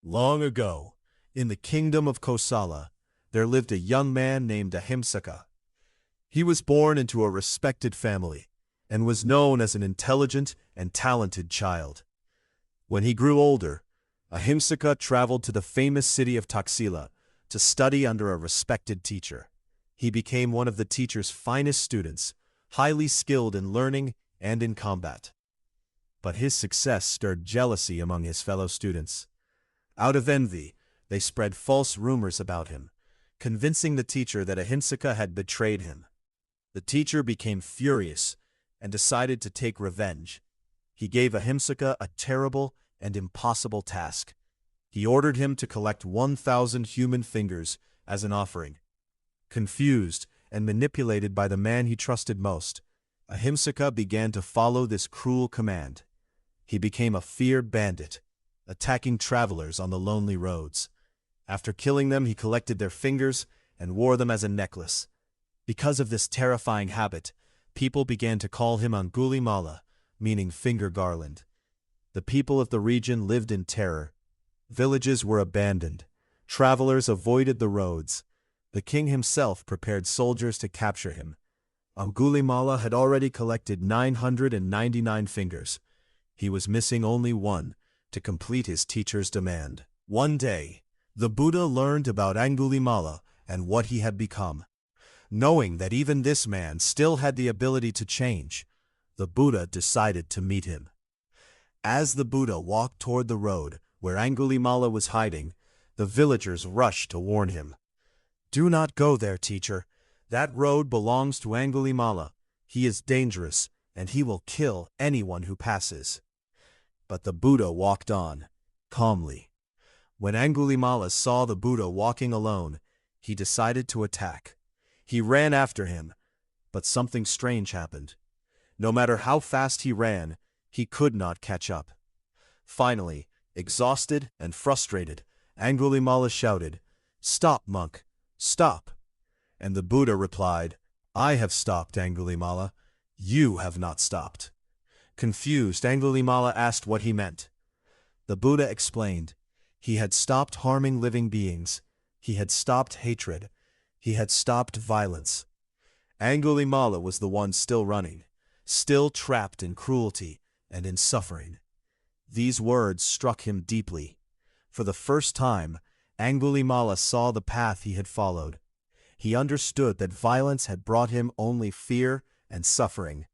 Long ago, in the kingdom of Kosala, there lived a young man named Ahimsaka. He was born into a respected family and was known as an intelligent and talented child. When he grew older, Ahimsaka traveled to the famous city of Taxila to study under a respected teacher. He became one of the teacher's finest students, highly skilled in learning and in combat. But his success stirred jealousy among his fellow students. Out of envy, they spread false rumors about him, convincing the teacher that Ahimsaka had betrayed him. The teacher became furious and decided to take revenge. He gave Ahimsaka a terrible and impossible task. He ordered him to collect 1,000 human fingers as an offering. Confused and manipulated by the man he trusted most, Ahimsaka began to follow this cruel command. He became a feared bandit, attacking travelers on the lonely roads. After killing them, he collected their fingers and wore them as a necklace. Because of this terrifying habit, people began to call him Angulimala, meaning finger garland. The people of the region lived in terror. Villages were abandoned. Travelers avoided the roads. The king himself prepared soldiers to capture him. Angulimala had already collected 999 fingers. He was missing only one to complete his teacher's demand. One day, the Buddha learned about Angulimala and what he had become. Knowing that even this man still had the ability to change, the Buddha decided to meet him. As the Buddha walked toward the road where Angulimala was hiding, the villagers rushed to warn him. "Do not go there, teacher. That road belongs to Angulimala. He is dangerous, and he will kill anyone who passes." But the Buddha walked on, calmly. When Angulimala saw the Buddha walking alone, he decided to attack. He ran after him, but something strange happened. No matter how fast he ran, he could not catch up. Finally, exhausted and frustrated, Angulimala shouted, "Stop, monk! Stop!" And the Buddha replied, "I have stopped, Angulimala. You have not stopped." Confused, Angulimala asked what he meant. The Buddha explained. He had stopped harming living beings. He had stopped hatred. He had stopped violence. Angulimala was the one still running, still trapped in cruelty and in suffering. These words struck him deeply. For the first time, Angulimala saw the path he had followed. He understood that violence had brought him only fear and suffering,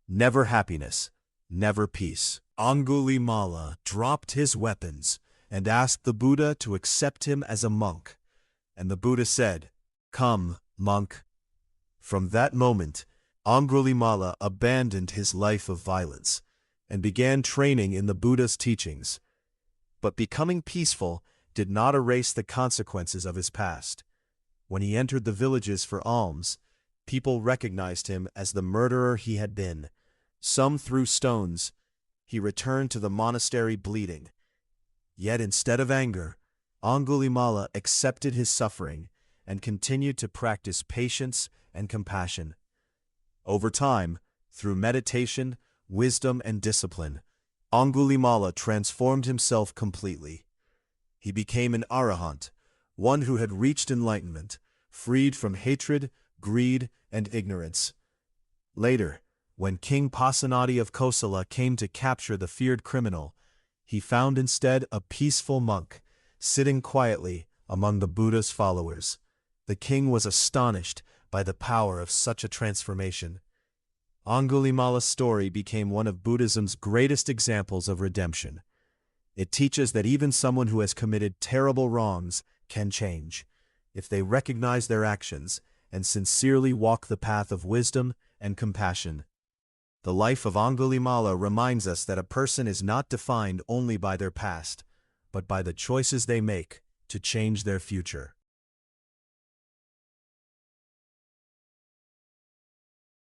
never happiness, never peace. Angulimala dropped his weapons and asked the Buddha to accept him as a monk. And the Buddha said, "Come, monk." From that moment, Angulimala abandoned his life of violence and began training in the Buddha's teachings. But becoming peaceful did not erase the consequences of his past. When he entered the villages for alms, people recognized him as the murderer he had been. Some threw stones. He returned to the monastery bleeding. Yet instead of anger, Angulimala accepted his suffering and continued to practice patience and compassion. Over time, through meditation, wisdom, and discipline, Angulimala transformed himself completely. He became an arahant, one who had reached enlightenment, freed from hatred, greed, and ignorance. Later, when King Pasenadi of Kosala came to capture the feared criminal, he found instead a peaceful monk, sitting quietly among the Buddha's followers. The king was astonished by the power of such a transformation. Angulimala's story became one of Buddhism's greatest examples of redemption. It teaches that even someone who has committed terrible wrongs can change, if they recognize their actions and sincerely walk the path of wisdom and compassion. The life of Angulimala reminds us that a person is not defined only by their past, but by the choices they make to change their future.